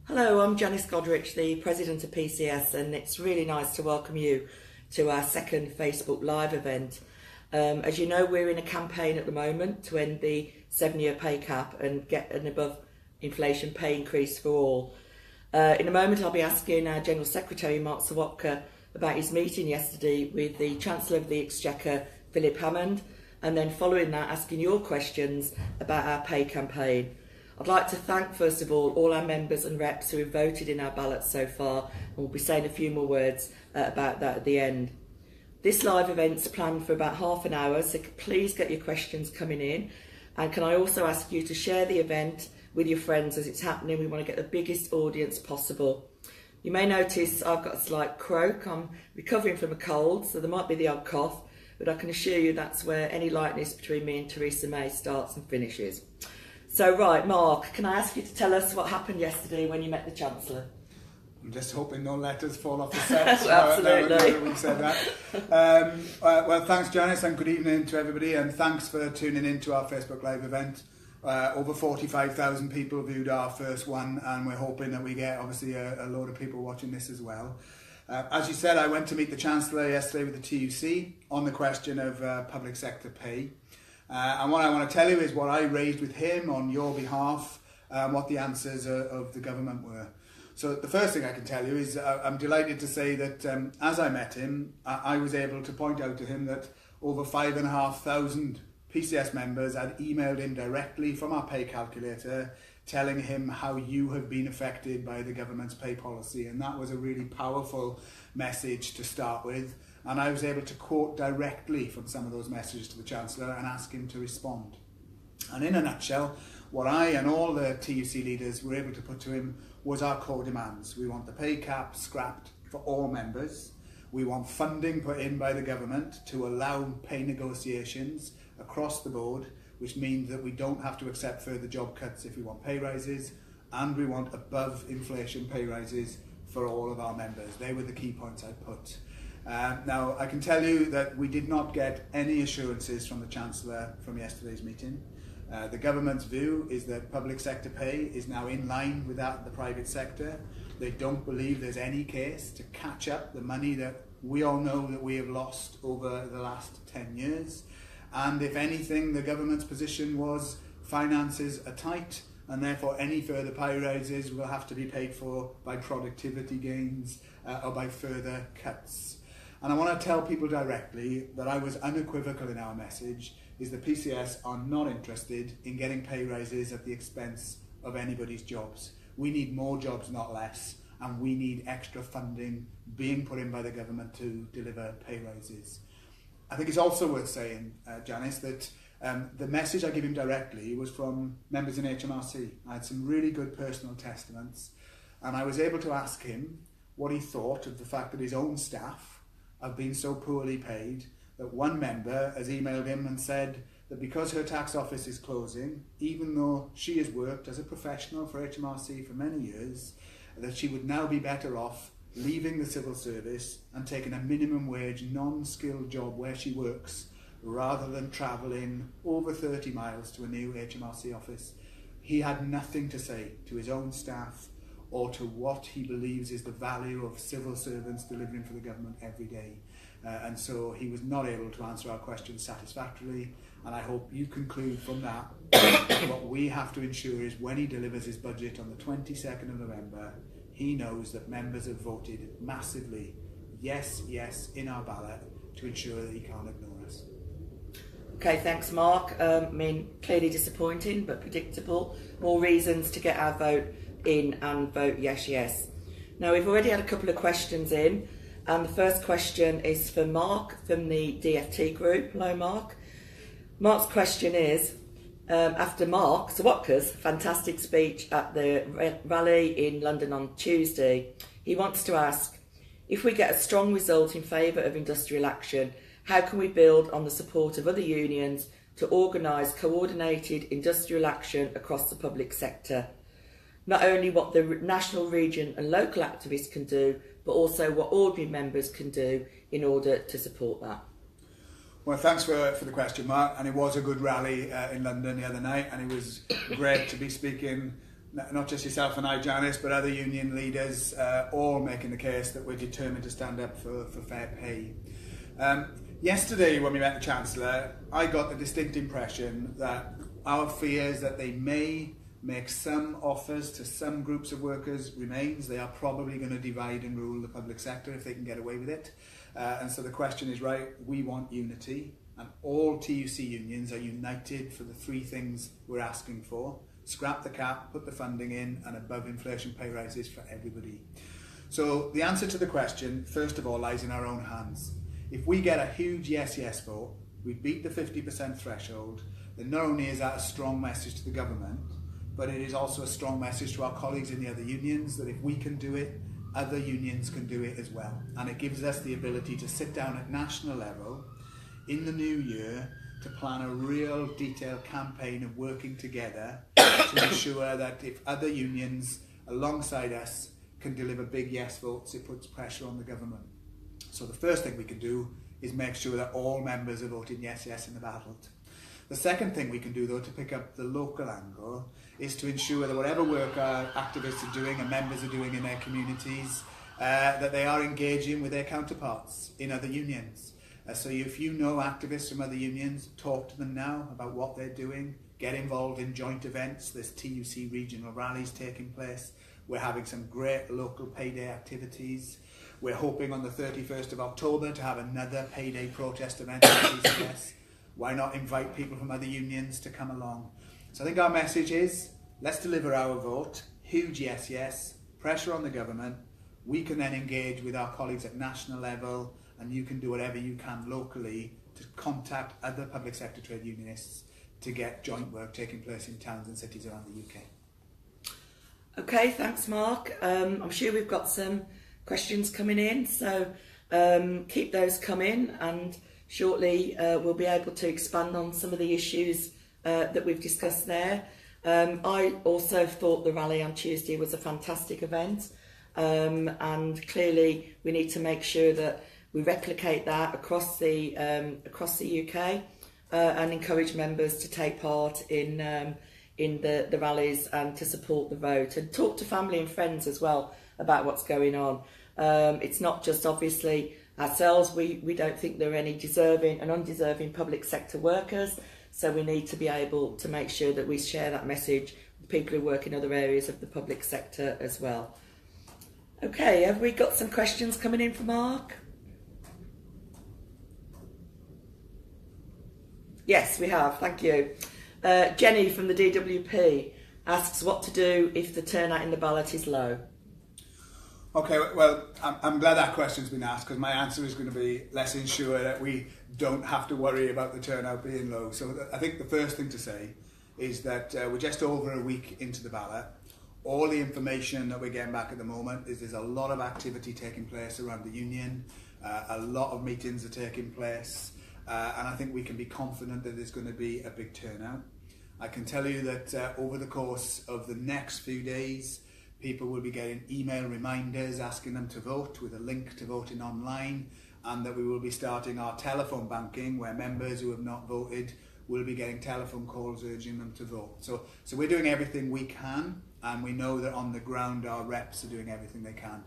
Hello, I'm Janice Godrich, the President of PCS, and it's really nice to welcome you to our second Facebook Live event. As you know, we're in a campaign at the moment to end the 7-year pay cap and get an above inflation pay increase for all. In a moment, I'll be asking our General Secretary, Mark Sawatka, about his meeting yesterday with the Chancellor of the Exchequer, Philip Hammond, and then following that, asking your questions about our pay campaign. I'd like to thank, first of all our members and reps who have voted in our ballots so far, and we'll be saying a few more words about that at the end. This live event's planned for about half an hour, so please get your questions coming in. And can I also ask you to share the event with your friends as it's happening? We want to get the biggest audience possible. You may notice I've got a slight croak. I'm recovering from a cold, so there might be the odd cough, but I can assure you that's where any likeness between me and Theresa May starts and finishes. So, right, Mark, can I ask you to tell us what happened yesterday when you met the Chancellor? I'm just hoping no letters fall off the set. Absolutely. Now we've said that. Well, thanks, Janice, and good evening to everybody, and thanks for tuning in to our Facebook Live event. Over 45,000 people viewed our first one, and we're hoping that we get, obviously, a load of people watching this as well. As you said, I went to meet the Chancellor yesterday with the TUC on the question of public sector pay. And what I want to tell you is what I raised with him on your behalf, what the answers of the government were. So the first thing I can tell you is I'm delighted to say that as I met him, I was able to point out to him that over 5,500 PCS members had emailed in directly from our pay calculator telling him how you have been affected by the government's pay policy. And that was a really powerful message to start with. And I was able to quote directly from some of those messages to the Chancellor and ask him to respond. And in a nutshell, what I and all the TUC leaders were able to put to him was our core demands. We want the pay cap scrapped for all members. We want funding put in by the government to allow pay negotiations across the board, which means that we don't have to accept further job cuts if we want pay rises. And we want above inflation pay rises for all of our members. They were the key points I put. Now, I can tell you that we did not get any assurances from the Chancellor from yesterday's meeting. The government's view is that public sector pay is now in line with that of the private sector. They don't believe there's any case to catch up the money that we all know that we have lost over the last 10 years. And if anything, the government's position was finances are tight, and therefore any further pay rises will have to be paid for by productivity gains or by further cuts. And I want to tell people directly that I was unequivocal in our message, is the PCS are not interested in getting pay rises at the expense of anybody's jobs. We need more jobs, not less, and we need extra funding being put in by the government to deliver pay rises. I think it's also worth saying, Janice, that the message I give him directly was from members in HMRC. I had some really good personal testaments, and I was able to ask him what he thought of the fact that his own staff have been so poorly paid that one member has emailed him and said that because her tax office is closing, even though she has worked as a professional for HMRC for many years, that she would now be better off leaving the civil service and taking a minimum wage, non-skilled job where she works, rather than travelling over 30 miles to a new HMRC office. He had nothing to say to his own staff or to what he believes is the value of civil servants delivering for the government every day. And so he was not able to answer our questions satisfactorily, and I hope you conclude from that what we have to ensure is when he delivers his budget on the 22nd of November, he knows that members have voted massively yes, yes in our ballot to ensure that he can't ignore us. Okay, thanks, Mark. Clearly disappointing, but predictable. More reasons to get our vote in and vote yes, yes. Now, we've already had a couple of questions in, and the first question is for Mark from the DFT group. Hello, Mark. Mark's question is, after Mark Sawatka's fantastic speech at the rally in London on Tuesday, he wants to ask, if we get a strong result in favour of industrial action, how can we build on the support of other unions to organise coordinated industrial action across the public sector? Not only what the national, region and local activists can do, but also what ordinary members can do in order to support that. Well, thanks for the question, Mark. And it was a good rally in London the other night, and it was great to be speaking not just yourself and I, Janice, but other union leaders, all making the case that we're determined to stand up for fair pay. Yesterday, when we met the Chancellor, I got the distinct impression that our fears that they may make some offers to some groups of workers remains. They are probably going to divide and rule the public sector if they can get away with it. And so the question is, right, we want unity, and all TUC unions are united for the three things we're asking for. Scrap the cap, put the funding in, and above inflation pay rises for everybody. So the answer to the question, first of all, lies in our own hands. If we get a huge yes vote, we beat the 50% threshold, then not only is that a strong message to the government, but it is also a strong message to our colleagues in the other unions that if we can do it, other unions can do it as well. And it gives us the ability to sit down at national level in the new year to plan a real detailed campaign of working together to ensure that if other unions alongside us can deliver big yes votes, it puts pressure on the government. So the first thing we can do is make sure that all members are voting yes in the ballot. The second thing we can do, though, to pick up the local angle, is to ensure that whatever work our activists are doing and members are doing in their communities, that they are engaging with their counterparts in other unions. So if you know activists from other unions, talk to them now about what they're doing, get involved in joint events. There's TUC regional rallies taking place. We're having some great local payday activities. We're hoping on the 31st of October to have another payday protest event at PCS. Why not invite people from other unions to come along? So I think our message is, let's deliver our vote, huge yes, pressure on the government. We can then engage with our colleagues at national level, and you can do whatever you can locally to contact other public sector trade unionists to get joint work taking place in towns and cities around the UK. Okay, thanks Mark. I'm sure we've got some questions coming in, so keep those coming, and shortly we'll be able to expand on some of the issues that we've discussed there. I also thought the rally on Tuesday was a fantastic event, and clearly we need to make sure that we replicate that across the UK and encourage members to take part in the rallies and to support the vote, and talk to family and friends as well about what's going on. It's not just obviously ourselves. We don't think there are any deserving and undeserving public sector workers, so we need to be able to make sure that we share that message with people who work in other areas of the public sector as well. Okay, have we got some questions coming in from Mark? Yes, we have, thank you. Jenny from the DWP asks what to do if the turnout in the ballot is low. Okay, well, I'm glad that question's been asked, because my answer is going to be, let's ensure that we don't have to worry about the turnout being low. So I think the first thing to say is that we're just over a week into the ballot. All the information that we're getting back at the moment is there's a lot of activity taking place around the union, a lot of meetings are taking place, and I think we can be confident that there's going to be a big turnout. I can tell you that over the course of the next few days, people will be getting email reminders asking them to vote with a link to voting online, and that we will be starting our telephone banking where members who have not voted will be getting telephone calls urging them to vote. So we're doing everything we can, and we know that on the ground our reps are doing everything they can.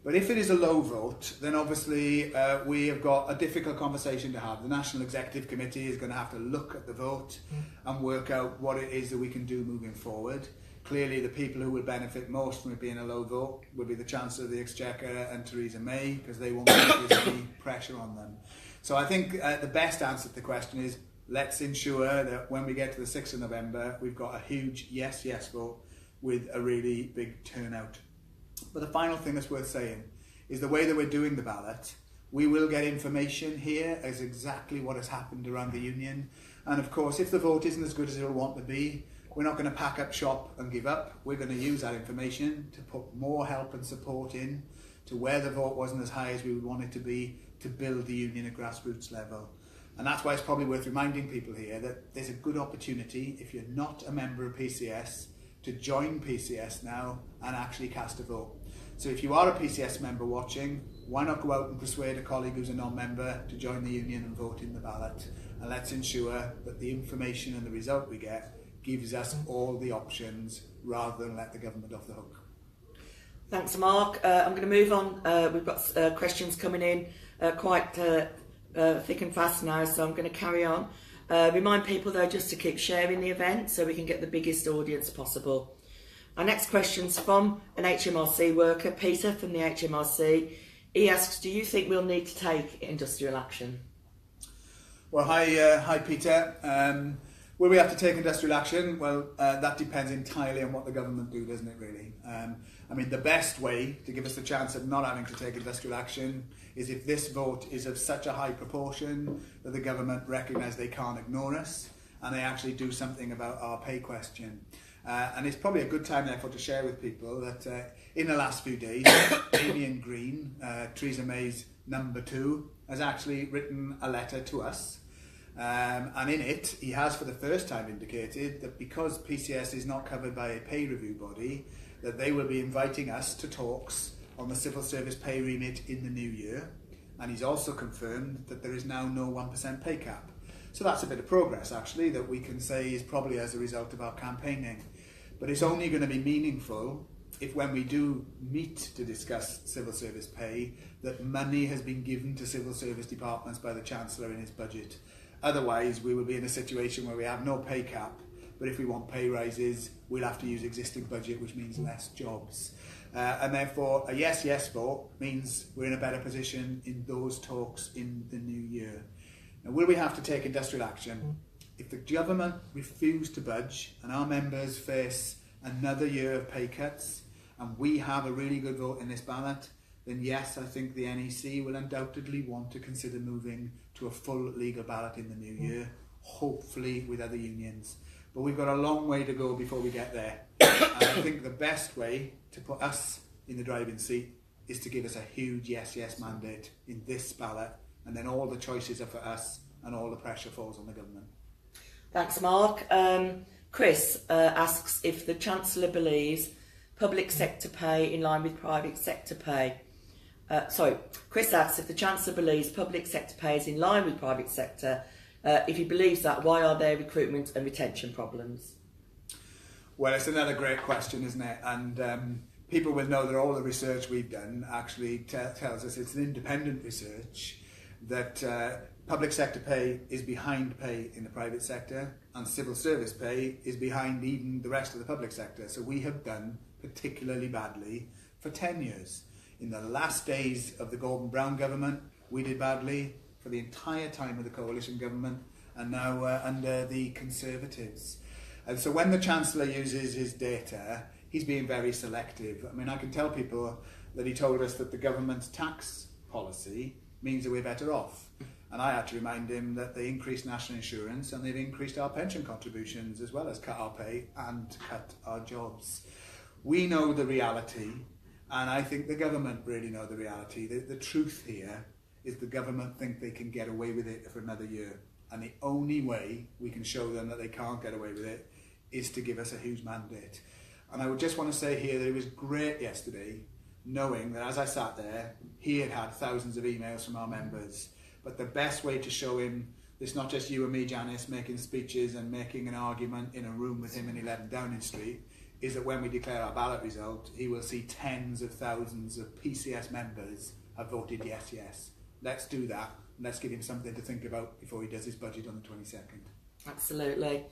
But if it is a low vote, then obviously we have got a difficult conversation to have. The National Executive Committee is going to have to look at the vote and work out what it is that we can do moving forward. Clearly, the people who will benefit most from it being a low vote will be the Chancellor of the Exchequer and Theresa May, because they won't put any pressure on them. So I think the best answer to the question is, let's ensure that when we get to the 6th of November, we've got a huge yes vote with a really big turnout. But the final thing that's worth saying is the way that we're doing the ballot, we will get information here as exactly what has happened around the union. And of course, if the vote isn't as good as it'll want to be, we're not going to pack up shop and give up. We're going to use that information to put more help and support in to where the vote wasn't as high as we would want it to be, to build the union at grassroots level. And that's why it's probably worth reminding people here that there's a good opportunity, if you're not a member of PCS, to join PCS now and actually cast a vote. So if you are a PCS member watching, why not go out and persuade a colleague who's a non-member to join the union and vote in the ballot? And let's ensure that the information and the result we get gives us all the options rather than let the government off the hook. Thanks, Mark. I'm going to move on. We've got questions coming in quite thick and fast now, so I'm going to carry on. Remind people, though, just to keep sharing the event so we can get the biggest audience possible. Our next question's from an HMRC worker, Peter from the HMRC. He asks, do you think we'll need to take industrial action? Well, hi Peter. Will we have to take industrial action? Well, that depends entirely on what the government do, doesn't it, really? I mean, the best way to give us the chance of not having to take industrial action is if this vote is of such a high proportion that the government recognise they can't ignore us and they actually do something about our pay question. And it's probably a good time, therefore, to share with people that in the last few days, Damien Green, Theresa May's number 2, has actually written a letter to us. And in it, he has for the first time indicated that because PCS is not covered by a pay review body, that they will be inviting us to talks on the civil service pay remit in the new year. And he's also confirmed that there is now no 1% pay cap. So that's a bit of progress, actually, that we can say is probably as a result of our campaigning. But it's only going to be meaningful if when we do meet to discuss civil service pay, that money has been given to civil service departments by the Chancellor in his budget. Otherwise, we will be in a situation where we have no pay cap, but if we want pay rises, we'll have to use existing budget, which means less jobs. And therefore, a yes vote means we're in a better position in those talks in the new year. Now, will we have to take industrial action? If the government refuse to budge and our members face another year of pay cuts and we have a really good vote in this ballot, then yes, I think the NEC will undoubtedly want to consider moving to a full legal ballot in the new year, hopefully with other unions. But we've got a long way to go before we get there. And I think the best way to put us in the driving seat is to give us a huge yes mandate in this ballot, and then all the choices are for us and all the pressure falls on the government. Thanks, Mark. Chris asks if the Chancellor believes public sector pay in line with private sector pay. Chris asks if the Chancellor believes public sector pay is in line with private sector. If he believes that, why are there recruitment and retention problems? Well, it's another great question, isn't it? And people will know that all the research we've done actually tells us it's an independent research that public sector pay is behind pay in the private sector and civil service pay is behind even the rest of the public sector. So we have done particularly badly for 10 years. In the last days of the Gordon Brown government, we did badly for the entire time of the coalition government and now under the Conservatives. And so when the Chancellor uses his data, he's being very selective. I mean, I can tell people that he told us that the government's tax policy means that we're better off. And I had to remind him that they increased national insurance and they've increased our pension contributions as well as cut our pay and cut our jobs. We know the reality, and I think the government really know the reality. The truth here is the government think they can get away with it for another year. And the only way we can show them that they can't get away with it is to give us a huge mandate. And I would just want to say here that it was great yesterday knowing that as I sat there, he had had thousands of emails from our members. But the best way to show him, it's not just you and me, Janice, making speeches and making an argument in a room with him in 11 Downing Street, is that when we declare our ballot result, he will see tens of thousands of PCS members have voted yes. Let's do that. Let's give him something to think about before he does his budget on the 22nd. Absolutely.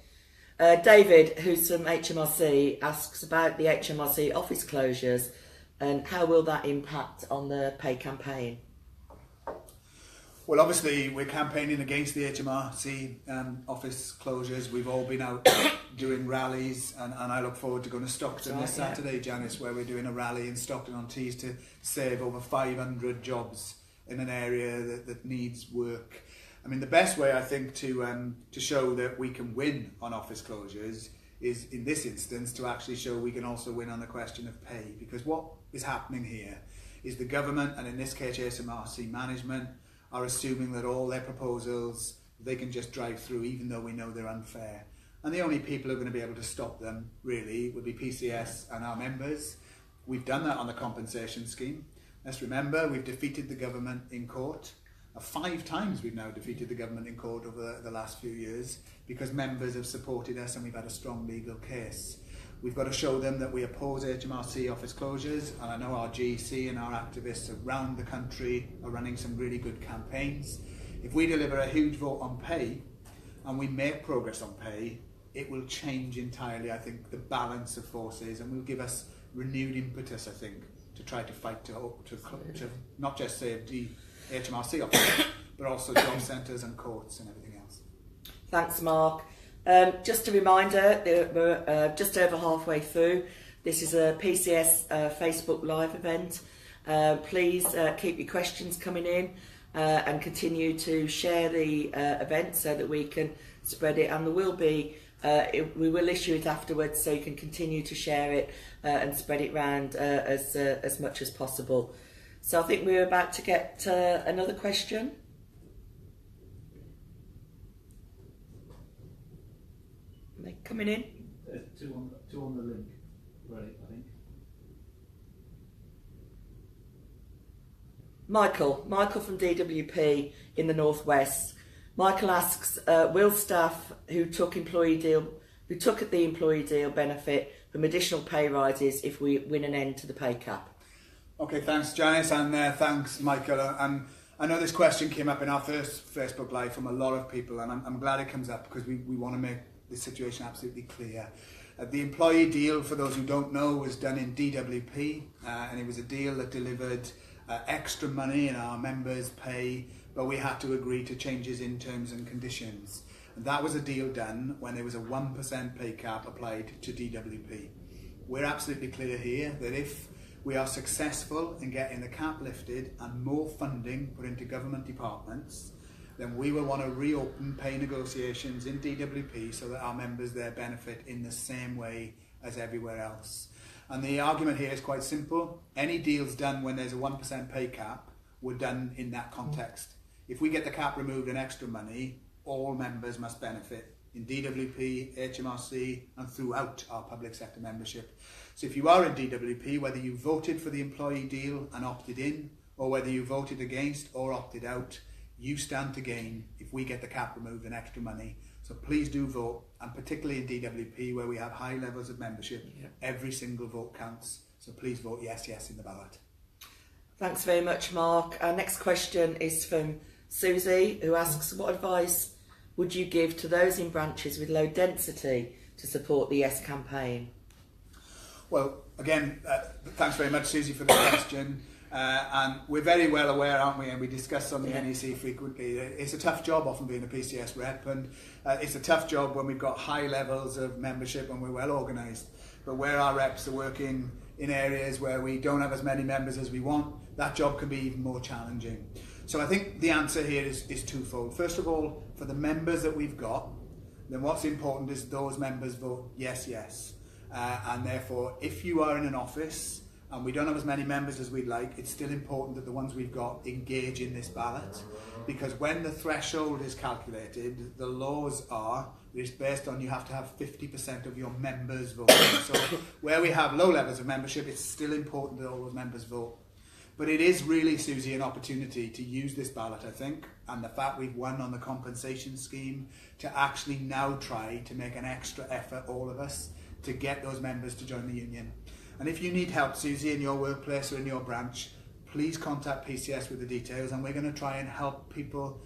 David, who's from HMRC, asks about the HMRC office closures and how will that impact on the pay campaign? Well, obviously, we're campaigning against the HMRC office closures. We've all been out doing rallies, and I look forward to going to Stockton this Saturday, Janice, where we're doing a rally in Stockton-on-Tees to save over 500 jobs in an area that needs work. I mean, the best way, I think, to show that we can win on office closures is, in this instance, to actually show we can also win on the question of pay. Because what is happening here is the government, and in this case HMRC management, are assuming that all their proposals they can just drive through, even though we know they're unfair. And the only people who are going to be able to stop them, really, would be PCS and our members. We've done that on the compensation scheme. Let's remember, we've defeated the government in court. 5 times we've now defeated the government in court over the last few years because members have supported us and we've had a strong legal case. We've got to show them that we oppose HMRC office closures, and I know our GC and our activists around the country are running some really good campaigns. If we deliver a huge vote on pay and we make progress on pay, it will change entirely, I think, the balance of forces, and will give us renewed impetus, I think, to try to fight to not just save the HMRC office, but also job centres and courts and everything else. Thanks, Mark. Just a reminder, we're just over halfway through. This is a PCS Facebook Live event. Please keep your questions coming in and continue to share the event so that we can spread it. And there will be, we will issue it afterwards so you can continue to share it and spread it around as much as possible. So I think we're about to get another question. Are they coming in? Two on the link, right, I think. Michael from DWP in the Northwest. Michael asks, will staff who took the employee deal benefit from additional pay rises if we win an end to the pay cap? Okay, thanks Janice, and thanks Michael. And I know this question came up in our first Facebook Live from a lot of people, and I'm glad it comes up because we want to make the situation absolutely clear. The employee deal, for those who don't know, was done in DWP, and it was a deal that delivered extra money in our members' pay, but we had to agree to changes in terms and conditions. And that was a deal done when there was a 1% pay cap applied to DWP. We're absolutely clear here that if we are successful in getting the cap lifted and more funding put into government departments, then we will want to reopen pay negotiations in DWP so that our members there benefit in the same way as everywhere else. And the argument here is quite simple. Any deals done when there's a 1% pay cap were done in that context. If we get the cap removed and extra money, all members must benefit in DWP, HMRC and throughout our public sector membership. So if you are in DWP, whether you voted for the employee deal and opted in, or whether you voted against or opted out, you stand to gain if we get the cap removed and extra money. So please do vote, and particularly in DWP where we have high levels of membership, every single vote counts. So please vote yes, yes in the ballot. Thanks very much, Mark. Our next question is from Susie, who asks, what advice would you give to those in branches with low density to support the Yes campaign? Well, again, thanks very much, Susie, for the question. And we're very well aware, aren't we, and we discuss on the NEC frequently, it's a tough job often being a PCS rep, and it's a tough job when we've got high levels of membership and we're well organised. But where our reps are working in areas where we don't have as many members as we want, that job can be even more challenging. So I think the answer here is twofold. First of all, for the members that we've got, then what's important is those members vote yes, yes. And therefore, if you are in an office and we don't have as many members as we'd like, it's still important that the ones we've got engage in this ballot, because when the threshold is calculated, the laws are that it's based on you have to have 50% of your members vote. So where we have low levels of membership, it's still important that all those members vote. But it is really, Susie, an opportunity to use this ballot, I think, and the fact we've won on the compensation scheme to actually now try to make an extra effort, all of us, to get those members to join the union. And if you need help, Susie, in your workplace or in your branch, please contact PCS with the details, and we're going to try and help people,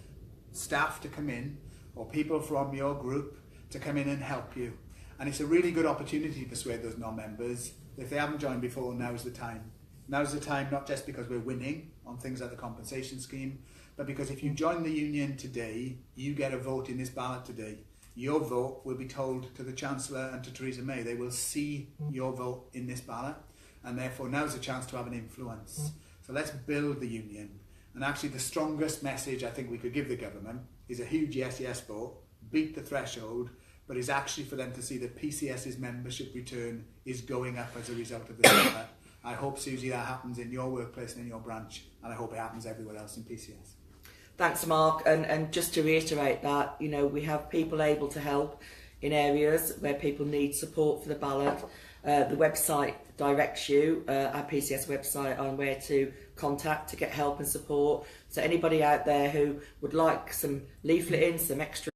staff to come in, or people from your group to come in and help you. And it's a really good opportunity to persuade those non-members. If they haven't joined before, now's the time. Now's the time, not just because we're winning on things like the compensation scheme, but because if you join the union today, you get a vote in this ballot today. Your vote will be told to the Chancellor and to Theresa May. They will see your vote in this ballot, and therefore now's a chance to have an influence. So let's build the union. And actually the strongest message I think we could give the government is a huge yes, yes vote, beat the threshold, but is actually for them to see that PCS's membership return is going up as a result of this ballot. I hope, Susie, that happens in your workplace and in your branch, and I hope it happens everywhere else in PCS. Thanks, Mark. And just to reiterate that, you know, we have people able to help in areas where people need support for the ballot. The website directs you, our PCS website, on where to contact to get help and support. So anybody out there who would like some leafleting, some extra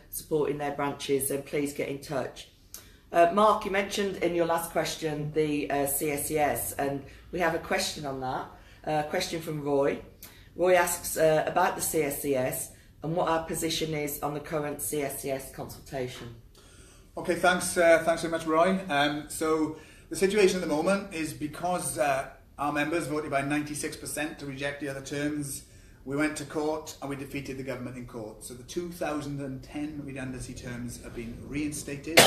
support in their branches, then please get in touch. Mark, you mentioned in your last question the CSCS, and we have a question on that. A question from Roy. Roy asks about the CSCS and what our position is on the current CSCS consultation. Okay, thanks very much, Roy. So the situation at the moment is because our members voted by 96% to reject the other terms, we went to court and we defeated the government in court. So the 2010 redundancy terms have been reinstated.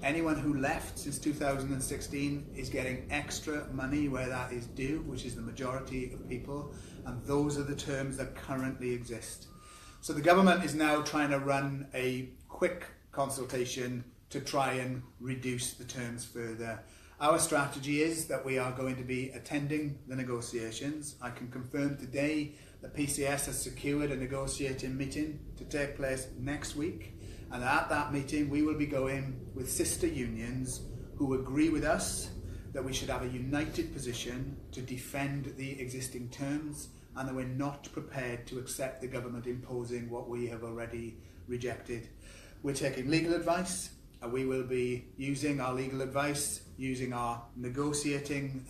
Anyone who left since 2016 is getting extra money where that is due, which is the majority of people, and those are the terms that currently exist. So the government is now trying to run a quick consultation to try and reduce the terms further. Our strategy is that we are going to be attending the negotiations. I can confirm today that PCS has secured a negotiating meeting to take place next week, and at that meeting we will be going with sister unions who agree with us that we should have a united position to defend the existing terms, and that we're not prepared to accept the government imposing what we have already rejected. We're taking legal advice, and we will be using our legal advice, using our negotiating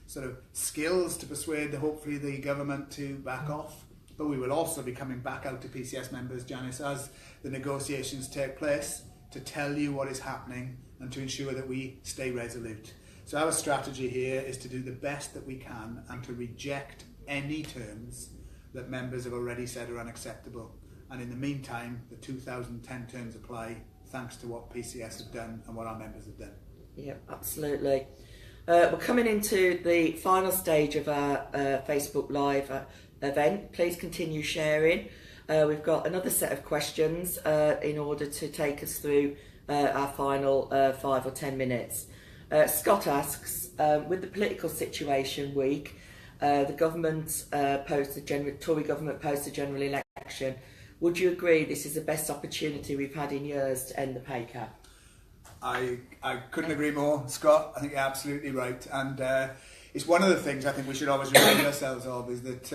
sort of skills to persuade hopefully the government to back off. But we will also be coming back out to PCS members, Janice, as the negotiations take place, to tell you what is happening and to ensure that we stay resolute. So our strategy here is to do the best that we can and to reject any terms that members have already said are unacceptable. And in the meantime, the 2010 terms apply, thanks to what PCS have done and what our members have done. Yeah, absolutely. We're coming into the final stage of our Facebook Live event. Please continue sharing. We've got another set of questions in order to take us through our final 5 or 10 minutes. Scott asks, with the political situation weak, the government Tory government post the general election, would you agree this is the best opportunity we've had in years to end the pay cap? I couldn't agree more, Scott. I think you're absolutely right. And it's one of the things I think we should always remind ourselves of, is that,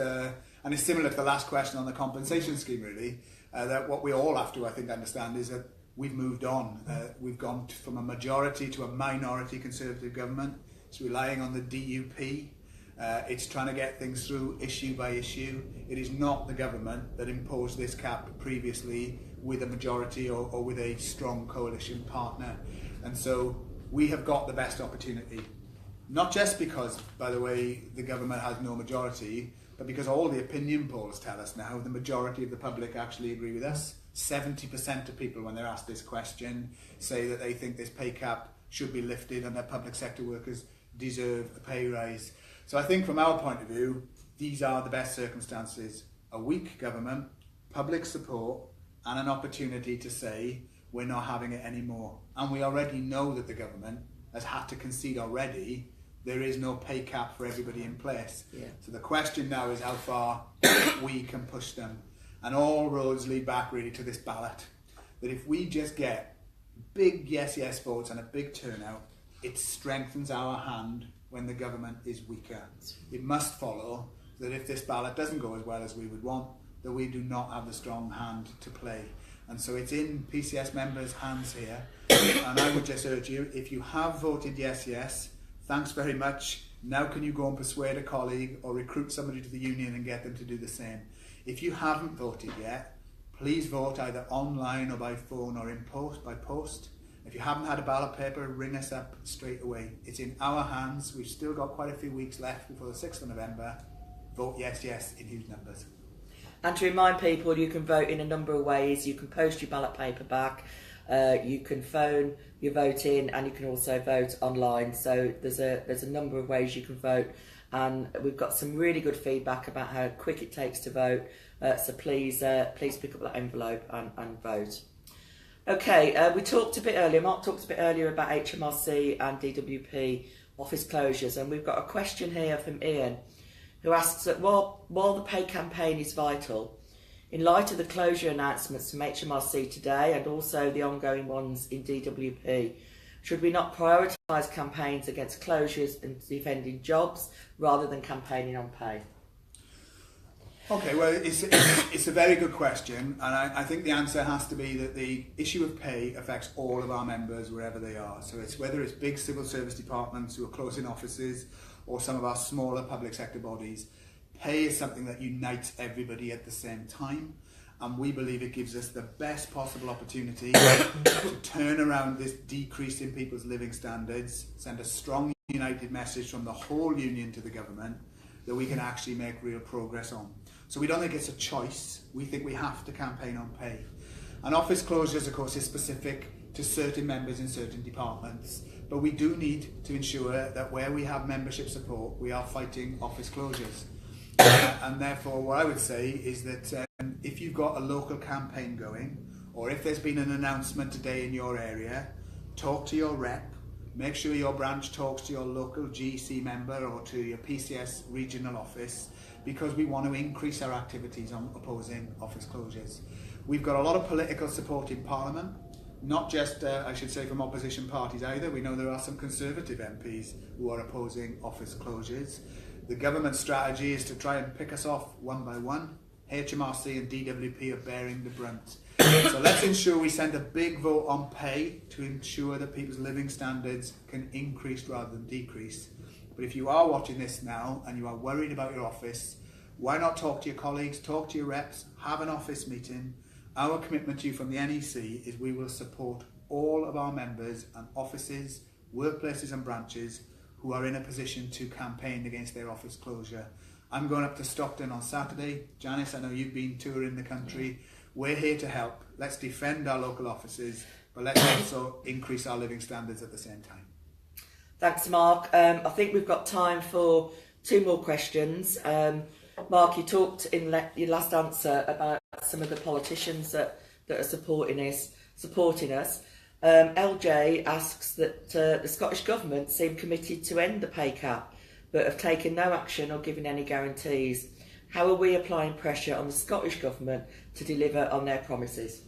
and it's similar to the last question on the compensation scheme really, that what we all have to, I think, understand is that we've moved on. We've gone from a majority to a minority Conservative government. It's relying on the DUP. It's trying to get things through issue by issue. It is not the government that imposed this cap previously with a majority or with a strong coalition partner. And so we have got the best opportunity. Not just because, by the way, the government has no majority, but because all the opinion polls tell us now the majority of the public actually agree with us. 70% of people, when they're asked this question, say that they think this pay cap should be lifted and that public sector workers deserve a pay rise. So I think from our point of view, these are the best circumstances. A weak government, public support, and an opportunity to say we're not having it anymore. And we already know that the government has had to concede already there is no pay cap for everybody in place. Yeah. So the question now is how far we can push them. And all roads lead back really to this ballot. That if we just get big yes votes and a big turnout, it strengthens our hand when the government is weaker. It must follow that if this ballot doesn't go as well as we would want, that we do not have the strong hand to play. And so it's in PCS members' hands here. And I would just urge you, if you have voted yes, thanks very much. Now can you go and persuade a colleague or recruit somebody to the union and get them to do the same? If you haven't voted yet, please vote either online or by phone or by post. If you haven't had a ballot paper, ring us up straight away. It's in our hands. We've still got quite a few weeks left before the 6th of November. Vote yes in huge numbers. And to remind people, you can vote in a number of ways. You can post your ballot paper back, you can phone your vote in, and you can also vote online. So there's a number of ways you can vote, and we've got some really good feedback about how quick it takes to vote. So please pick up that envelope and vote. Okay, we talked a bit earlier. Mark talked a bit earlier about HMRC and DWP office closures, and we've got a question here from Ian, who asks that while the pay campaign is vital, in light of the closure announcements from HMRC today and also the ongoing ones in DWP, Should we not prioritise campaigns against closures and defending jobs rather than campaigning on pay? Okay, well, it's a very good question, and I think the answer has to be that the issue of pay affects all of our members wherever they are. So it's whether it's big civil service departments who are closing offices or some of our smaller public sector bodies. Pay is something that unites everybody at the same time, and we believe it gives us the best possible opportunity to turn around this decrease in people's living standards, send a strong united message from the whole union to the government that we can actually make real progress on. So we don't think it's a choice. We think we have to campaign on pay. And office closures, of course, is specific to certain members in certain departments. But we do need to ensure that where we have membership support, we are fighting office closures. And therefore, what I would say is that if you've got a local campaign going, or if there's been an announcement today in your area, talk to your rep. Make sure your branch talks to your local GC member or to your PCS regional office, because we want to increase our activities on opposing office closures. We've got a lot of political support in Parliament, not just, I should say, from opposition parties either. We know there are some Conservative MPs who are opposing office closures. The government strategy is to try and pick us off one by one. HMRC and DWP are bearing the brunt. So let's ensure we send a big vote on pay to ensure that people's living standards can increase rather than decrease. But if you are watching this now and you are worried about your office, why not talk to your colleagues, talk to your reps, have an office meeting. Our commitment to you from the NEC is we will support all of our members and offices, workplaces and branches who are in a position to campaign against their office closure. I'm going up to Stockton on Saturday. Janice, I know you've been touring the country. We're here to help. Let's defend our local offices, but let's also increase our living standards at the same time. Thanks, Mark. I think we've got time for 2 more questions. Mark, you talked in your last answer about some of the politicians that are supporting us. LJ asks that the Scottish Government seem committed to end the pay cap, but have taken no action or given any guarantees. How are we applying pressure on the Scottish Government to deliver on their promises?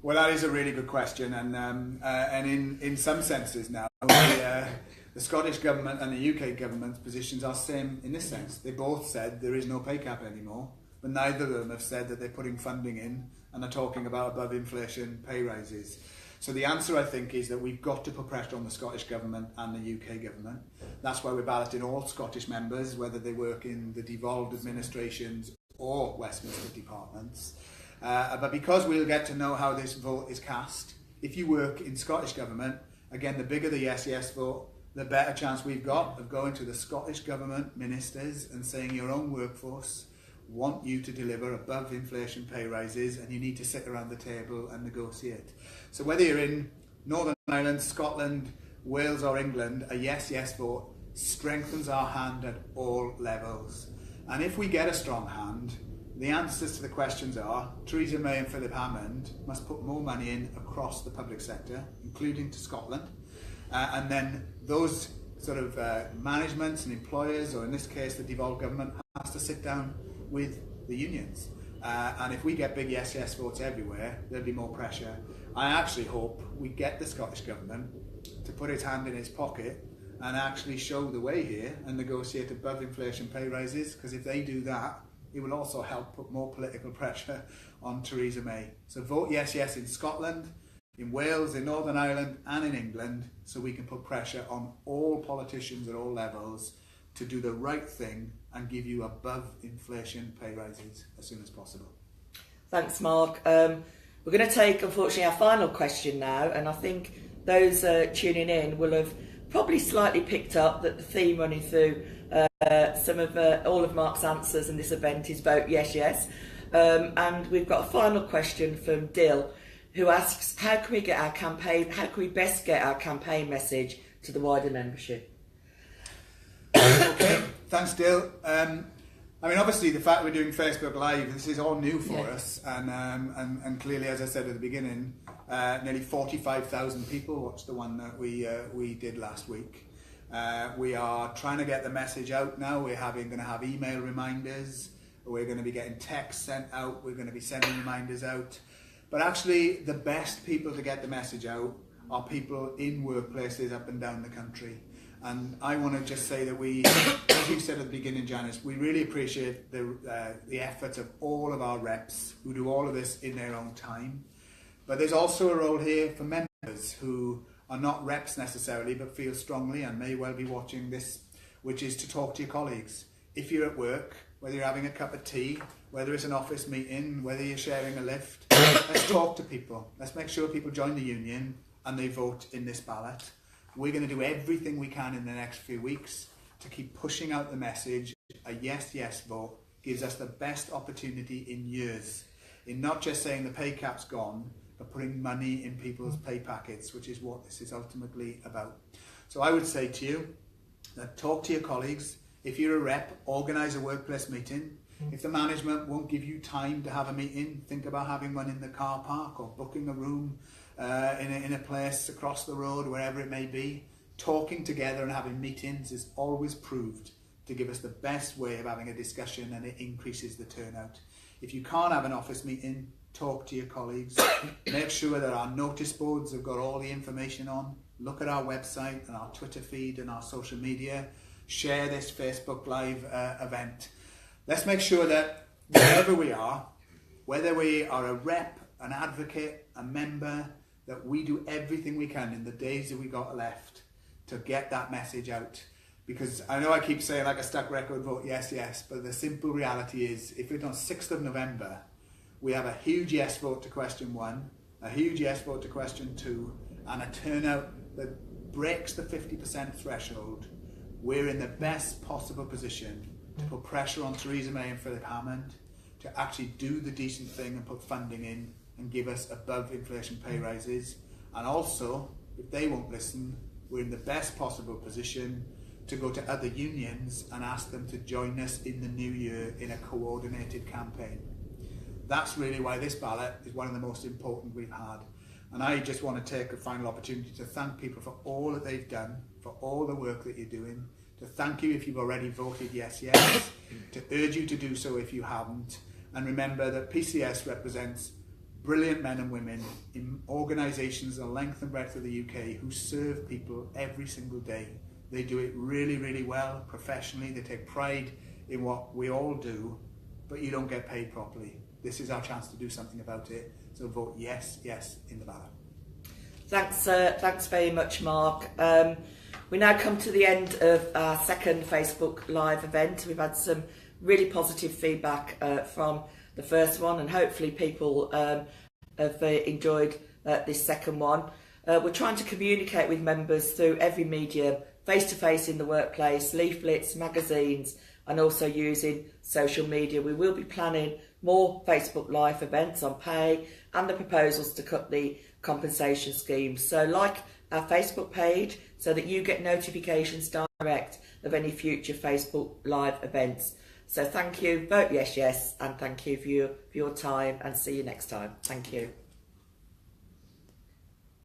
Well, that is a really good question, and in some senses now, the Scottish Government and the UK Government's positions are same in this sense. They both said there is no pay cap anymore, but neither of them have said that they're putting funding in and are talking about above inflation pay rises. So the answer, I think, is that we've got to put pressure on the Scottish Government and the UK Government. That's why we're balloting all Scottish members, whether they work in the devolved administrations or Westminster departments. But because we'll get to know how this vote is cast, if you work in Scottish Government, again, the bigger the yes vote, the better chance we've got of going to the Scottish Government ministers and saying your own workforce want you to deliver above inflation pay rises and you need to sit around the table and negotiate. So whether you're in Northern Ireland, Scotland, Wales or England, a yes vote strengthens our hand at all levels. And if we get a strong hand, the answers to the questions are Theresa May and Philip Hammond must put more money in across the public sector, including to Scotland. And then those sort of managements and employers, or in this case the devolved government, has to sit down with the unions. And if we get big yes votes everywhere, there'll be more pressure. I actually hope we get the Scottish Government to put its hand in its pocket and actually show the way here and negotiate above inflation pay rises, because if they do that, it will also help put more political pressure on Theresa May. So vote yes in Scotland, in Wales, in Northern Ireland and in England, so we can put pressure on all politicians at all levels to do the right thing and give you above inflation pay rises as soon as possible. Thanks, Mark. We're going to take, unfortunately, our final question now, and I think those tuning in will have probably slightly picked up that the theme running through all of Mark's answers in this event is vote yes. And we've got a final question from Dill, who asks, how can we best get our campaign message to the wider membership? Okay, thanks, Dill. I mean, obviously, the fact we're doing Facebook Live, this is all new for us, and clearly, as I said at the beginning, nearly 45,000 people watched the one that we did last week. We are trying to get the message out now. We're going to have email reminders. We're going to be getting texts sent out. We're going to be sending reminders out. But actually, the best people to get the message out are people in workplaces up and down the country. And I want to just say that we, as you said at the beginning, Janice, we really appreciate the efforts of all of our reps who do all of this in their own time. But there's also a role here for members who are not reps necessarily, but feel strongly and may well be watching this, which is to talk to your colleagues. If you're at work, whether you're having a cup of tea, whether it's an office meeting, whether you're sharing a lift, let's talk to people. Let's make sure people join the union and they vote in this ballot. We're going to do everything we can in the next few weeks to keep pushing out the message. A yes, yes vote gives us the best opportunity in years in not just saying the pay cap's gone, but putting money in people's pay packets, which is what this is ultimately about. So I would say to you that talk to your colleagues. If you're a rep, organise a workplace meeting. If the management won't give you time to have a meeting, think about having one in the car park or booking a room in a place across the road, wherever it may be. Talking together and having meetings is always proved to give us the best way of having a discussion, and it increases the turnout. If you can't have an office meeting, talk to your colleagues. Make sure that our notice boards have got all the information on. Look at our website and our Twitter feed and our social media. Share this Facebook Live event. Let's make sure that wherever we are, whether we are a rep, an advocate, a member, that we do everything we can in the days that we got left to get that message out. Because I know I keep saying like a stuck record, vote yes, yes, but the simple reality is if it's on 6th of November, we have a huge yes vote to question 1, a huge yes vote to question 2, and a turnout that breaks the 50% threshold. We're in the best possible position to put pressure on Theresa May and Philip Hammond to actually do the decent thing and put funding in and give us above inflation pay rises. And also, if they won't listen, we're in the best possible position to go to other unions and ask them to join us in the new year in a coordinated campaign. That's really why this ballot is one of the most important we've had. And I just want to take a final opportunity to thank people for all that they've done, for all the work that you're doing, to thank you if you've already voted yes, yes, to urge you to do so if you haven't. And remember that PCS represents brilliant men and women in organisations the length and breadth of the UK who serve people every single day. They do it really, really well, professionally. They take pride in what we all do, but you don't get paid properly. This is our chance to do something about it. So vote yes, yes in the ballot. Thanks very much, Mark. We now come to the end of our second Facebook Live event. We've had some really positive feedback from the first one, and hopefully people have enjoyed this second one. We're trying to communicate with members through every medium, face-to-face in the workplace, leaflets, magazines, and also using social media. We will be planning more Facebook Live events on pay and the proposals to cut the compensation scheme. So like our Facebook page so that you get notifications direct of any future Facebook Live events. So thank you, vote yes, yes, and thank you for your time, and see you next time. Thank you.